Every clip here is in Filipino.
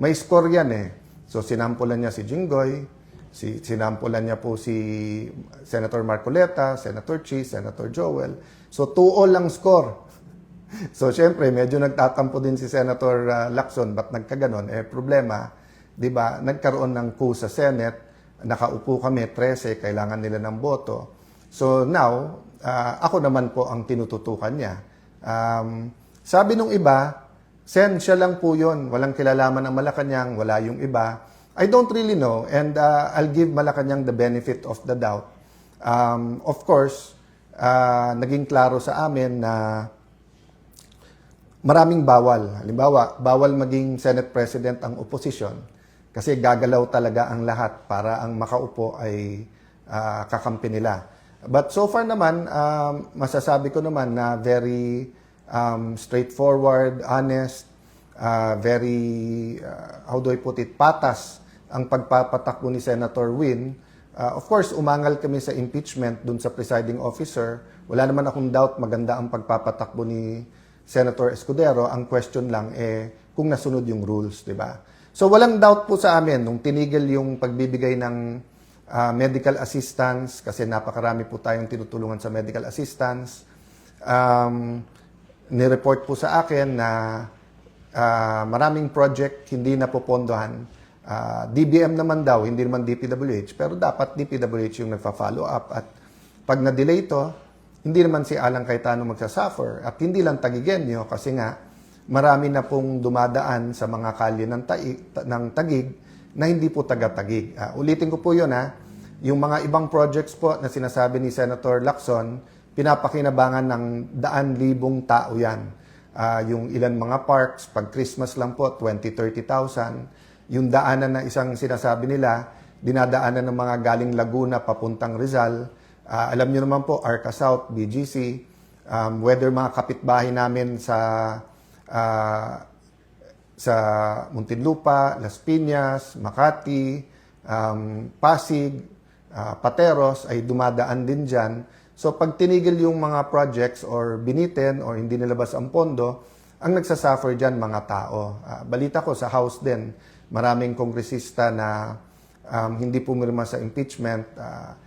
may score yan eh. So sinampulan niya si Jinggoy, sinampulan niya po si Senator Marcoleta, Senator Chi, Senator Joel. So 2-all lang score. So syempre medyo nagtatampo din si Senator Lacson, ba't nagkaganon? Problema, 'di ba? Nagkaroon ng coup sa Senate, nakaupo kami 13, kailangan nila ng boto. So now, ako naman po ang tinututukan niya. Sabi nung iba, Sen, siya lang po yun. Walang kilalaman ng Malacanang, wala yung iba. I don't really know, and I'll give Malacanang the benefit of the doubt. Of course, naging klaro sa amin na maraming bawal. Halimbawa, bawal maging Senate President ang oposisyon kasi gagalaw talaga ang lahat para ang makaupo ay kakampi nila. But so far naman, masasabi ko naman na very straightforward, honest, very, how do I put it, patas ang pagpapatakbo ni Senator Win. Of course, umangal kami sa impeachment dun sa presiding officer. Wala naman akong doubt maganda ang pagpapatakbo ni Senator Escudero. Ang question lang kung nasunod yung rules, di ba? So walang doubt po sa amin nung tinigil yung pagbibigay ng medical assistance kasi napakarami po tayong tinutulungan sa medical assistance. Nireport po sa akin na maraming project hindi napopondohan. DBM naman daw, hindi naman DPWH, pero dapat DPWH yung nagfa-follow up at pag na-delay ito, hindi naman si Alan Cayetano magsasuffer at hindi lang Tagigenyo kasi nga marami na pong dumadaan sa mga kalye ng Taguig na hindi po taga-Taguig. Ulitin ko po yun yung mga ibang projects po na sinasabi ni Senator Lacson, pinapakinabangan ng daan-libong tao yan. Yung ilan mga parks, pag Christmas lang po, 20,000-30,000. Yung daanan na isang sinasabi nila, dinadaanan ng mga galing Laguna papuntang Rizal. Alam niyo naman po, Arca South, BGC, whether mga kapitbahay namin sa Muntinlupa, Las Piñas, Makati, Pasig, Pateros ay dumadaan din dyan. So pag tinigil yung mga projects or binitin or hindi nilabas ang pondo, ang nagsasuffer dyan mga tao. Balita ko sa House din, maraming kongresista na hindi pumirma sa impeachment.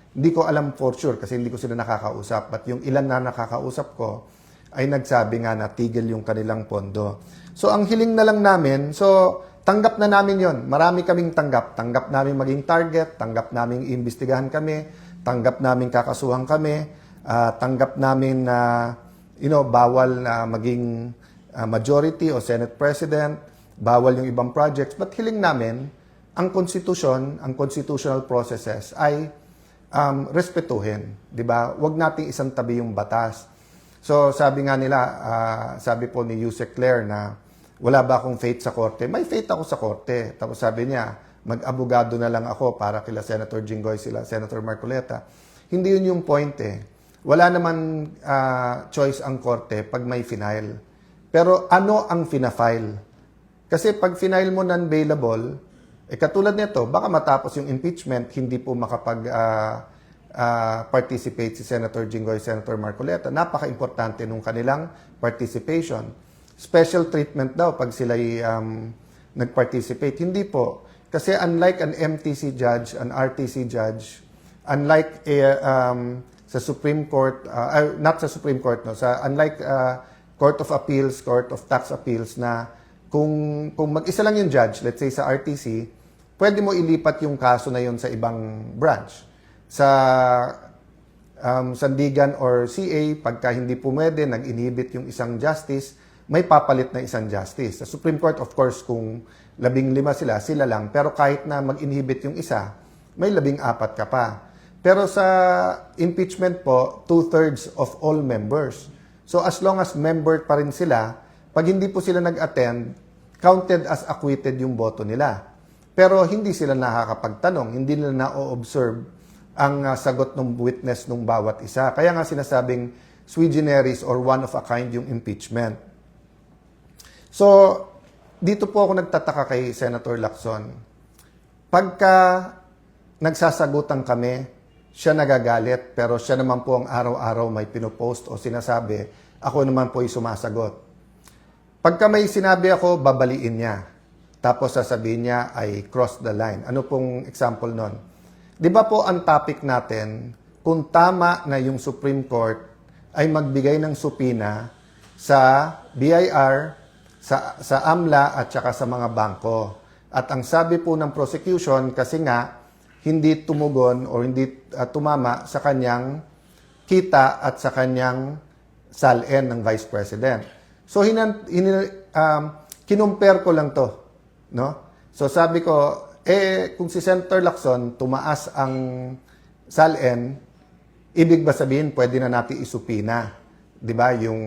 Hindi ko alam for sure kasi hindi ko sila nakakausap. But yung ilan na nakakausap ko ay nagsabi nga na tigil yung kanilang pondo. So ang hiling na lang namin, so tanggap na namin yon. Marami kaming tanggap. Tanggap namin maging target, tanggap namin iimbestigahan kami, tanggap namin kakasuhan kami, tanggap namin na bawal na maging majority o Senate President, bawal yung ibang projects. But hiling namin, ang konstitusyon, ang constitutional processes ay respetuhin, 'di ba? Huwag nating isang tabi yung batas. So sabi nga nila, sabi po ni Yusek Claire na wala ba akong faith sa korte? May faith ako sa korte. Tapos sabi niya, mag-abogado na lang ako para kila Senator Jinggoy, sila Senator Marcoleta. Hindi yun yung point Wala naman choice ang korte pag may final. Pero ano ang fina-file? Kasi pag final mo non-bailable, katulad nito, baka matapos yung impeachment, hindi po makapag-participate si Senator Jinggoy, Senator Marcoleta. Napaka-importante nung kanilang participation. Special treatment daw pag sila'y nag-participate. Hindi po. Kasi unlike an MTC judge, an RTC judge, unlike sa Supreme Court, not sa Supreme Court, no, unlike Court of Appeals, Court of Tax Appeals na kung mag-isa lang yung judge, let's say sa RTC, pwede mo ilipat yung kaso na yun sa ibang branch. Sa Sandigan or CA, pagka hindi pumwede, nag-inhibit yung isang justice, may papalit na isang justice. Sa Supreme Court, of course, kung 15 sila lang. Pero kahit na mag-inhibit yung isa, may 14 ka pa. Pero sa impeachment po, 2/3 of all members. So as long as member pa rin sila, pag hindi po sila nag-attend, counted as acquitted yung boto nila. Pero hindi sila nakakapagtanong, hindi nila na-observe ang sagot ng witness ng bawat isa. Kaya nga sinasabing sui generis or one of a kind yung impeachment. So, dito po ako nagtataka kay Senator Lacson. Pagka nagsasagutan kami, siya nagagalit, pero siya naman po ang araw-araw may pinopost o sinasabi, ako naman po ay sumasagot. Pagka may sinabi ako, babaliin niya. tapos sasabihin niya ay cross the line. Ano pong example nun? Di ba po ang topic natin, kung tama na yung Supreme Court ay magbigay ng supina sa BIR, sa AMLA at saka sa mga bangko. At ang sabi po ng prosecution, kasi nga hindi tumugon o hindi tumama sa kanyang kita at sa kanyang SALN ng Vice President. So, kinumpare ko lang to. No? So, sabi ko, kung si Senator Lacson tumaas ang SALN, ibig ba sabihin, pwede na natin isupina. Di ba? Yung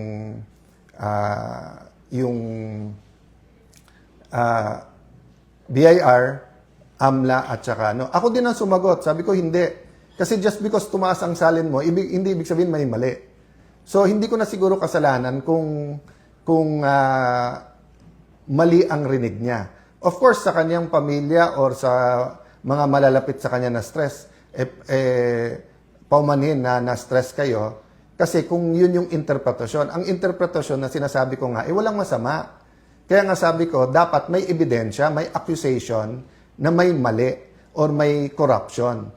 BIR, AMLA, at saka, no? Ako din ang sumagot. Sabi ko, hindi. Kasi just because tumaas ang salin mo, hindi ibig sabihin may mali. So, hindi ko na siguro kasalanan kung mali ang rinig niya. Of course, sa kanyang pamilya or sa mga malalapit sa kanya na stress, paumanhin na na-stress kayo. Kasi kung yun yung interpretasyon, ang interpretasyon na sinasabi ko nga, walang masama. Kaya nga sabi ko, dapat may ebidensya, may accusation na may mali or may corruption.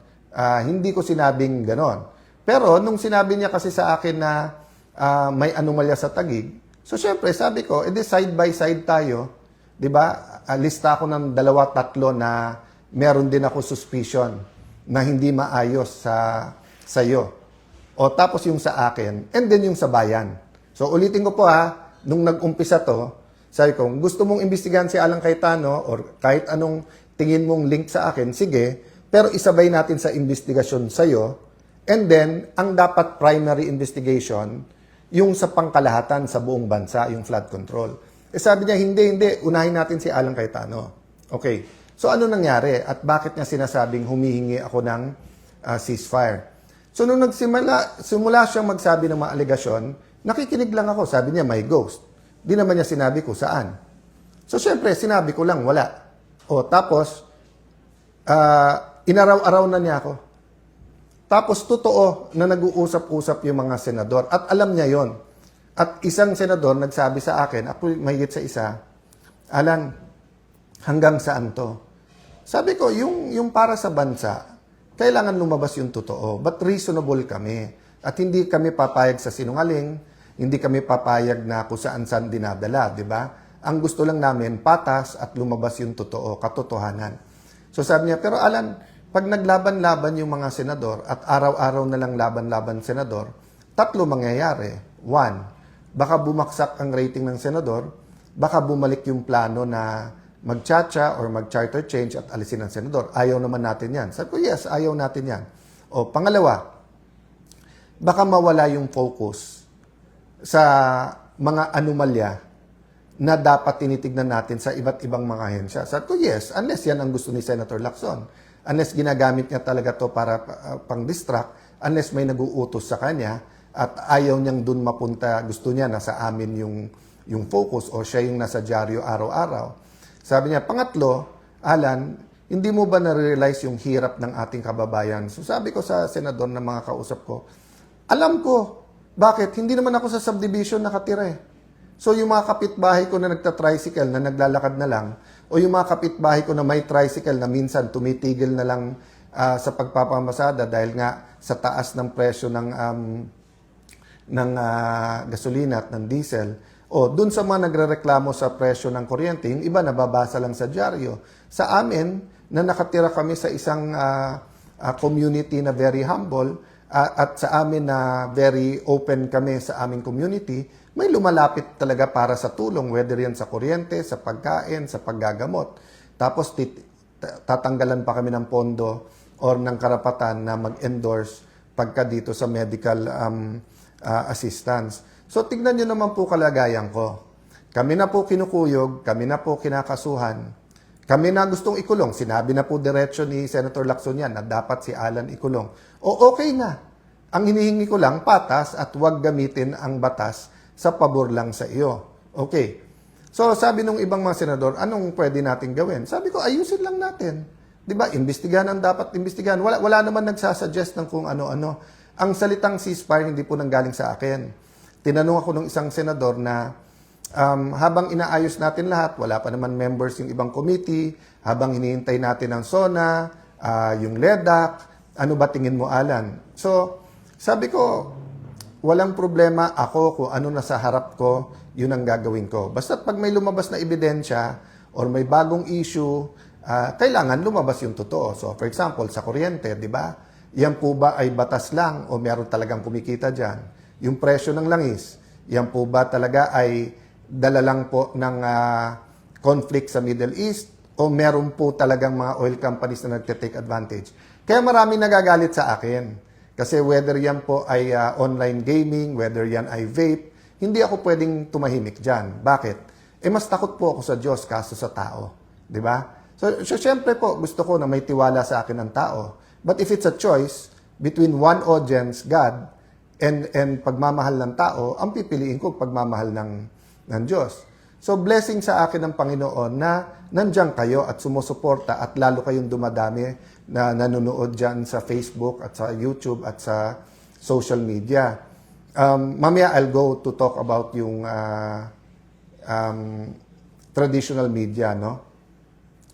Hindi ko sinabing ganon. Pero nung sinabi niya kasi sa akin na may anomalya sa Taguig, so syempre sabi ko, edi side by side tayo. 'Di ba? Lista ako ng 2-3 na meron din ako suspicion na hindi maayos sa iyo. O tapos yung sa akin, and then yung sa bayan. So ulitin ko po nung nag-umpisa to, sabi ko, gusto mong imbestigahan si Alan Cayetano or kahit anong tingin mong link sa akin, sige, pero isabay natin sa investigasyon sa iyo. And then, ang dapat primary investigation, yung sa pangkalahatan sa buong bansa, yung flood control. Sabi niya, hindi, unahin natin si Alan Cayetano. Okay, so ano nangyari at bakit niya sinasabing humihingi ako ng ceasefire? So nung simula siyang magsabi ng mga alegasyon, nakikinig lang ako. Sabi niya, may ghost. Di naman niya sinabi ko saan. So syempre, sinabi ko lang, wala. O tapos, inaraw-araw na niya ako. Tapos totoo na nag-uusap-usap yung mga senador. At alam niya yon. At isang senador nagsabi sa akin, ako mahigit sa isa, Alan, hanggang saan to? Sabi ko, yung para sa bansa, kailangan lumabas yung totoo. But reasonable kami. At hindi kami papayag sa sinungaling, hindi kami papayag na kung saan-saan dinadala, di ba? Ang gusto lang namin, patas at lumabas yung totoo, katotohanan. So sabi niya, pero Alan, pag naglaban-laban yung mga senador at araw-araw na lang laban-laban senador, 3 mangyayari. 1, baka bumaksak ang rating ng senador, baka bumalik yung plano na mag-chacha or mag-charter change at alisin ang senador. Ayaw naman natin yan. Sabi ko, yes, ayaw natin yan. O, pangalawa, baka mawala yung focus sa mga anomalya na dapat tinitignan natin sa iba't ibang mga ahensya. Sabi ko, yes, unless yan ang gusto ni Senator Lacson. Unless ginagamit niya talaga to para pang-distract, unless may nag-uutos sa kanya at ayaw niyang dun mapunta, gusto niya nasa amin yung focus o siya yung nasa dyaryo araw-araw. Sabi niya, pangatlo, Alan, hindi mo ba na-realize yung hirap ng ating kababayan? So sabi ko sa senador na mga kausap ko, alam ko, bakit? Hindi naman ako sa subdivision nakatira eh. So yung mga kapitbahay ko na nagta-tricycle, na naglalakad na lang, o yung mga kapitbahay ko na may tricycle na minsan tumitigil na lang sa pagpapamasada dahil nga sa taas ng presyo ng gasolina at ng diesel, o dun sa mga nagrereklamo sa presyo ng kuryente, yung iba nababasa lang sa dyaryo. Sa amin, na nakatira kami sa isang community na very humble, at sa amin na very open kami sa aming community, may lumalapit talaga para sa tulong, whether yan sa kuryente, sa pagkain, sa paggagamot. Tapos tatanggalan pa kami ng pondo or ng karapatan na mag-endorse pagka dito sa medical assistance. So tignan nyo naman po kalagayan ko. Kami na po kinukuyog, kami na po kinakasuhan, kami na gustong ikulong. Sinabi na po diretso ni Senator Lacson yan na dapat si Alan ikulong. O okay na. Ang hinihingi ko lang, patas at huwag gamitin ang batas sa pabor lang sa iyo. Okay. So sabi nung ibang mga senador, anong pwede natin gawin? Sabi ko, ayusin lang natin. 'Di ba? Imbestigahan ang dapat imbestigahan. Wala naman nagsasuggest ng kung ano-ano. Ang salitang ceasefire hindi po nanggaling sa akin. Tinanong ako ng isang senador na habang inaayos natin lahat, wala pa naman members yung ibang committee, habang hinihintay natin ang SONA, yung LEDAC, ano ba tingin mo, Alan? So, sabi ko, walang problema ako kung ano nasa harap ko, yun ang gagawin ko. Basta pag may lumabas na ebidensya or may bagong issue, kailangan lumabas yung totoo. So, for example, sa kuryente, di ba? Yan po ba ay batas lang o meron talagang kumikita dyan? Yung presyo ng langis, yan po ba talaga ay dala lang po ng conflict sa Middle East o meron po talagang mga oil companies na nagte-take advantage? Kaya marami nagagalit sa akin. Kasi whether yan po ay online gaming, whether yan ay vape, hindi ako pwedeng tumahimik dyan. Bakit? Mas takot po ako sa Diyos kaso sa tao. Di ba? So syempre po, gusto ko na may tiwala sa akin ng tao. But if it's a choice between one audience, God, and pagmamahal ng tao, ang pipiliin ko pagmamahal ng Diyos. So blessing sa akin ng Panginoon na nandiyan kayo at sumusuporta at lalo kayong dumadami na nanonood dyan sa Facebook at sa YouTube at sa social media. Mamaya I'll go to talk about yung traditional media, no?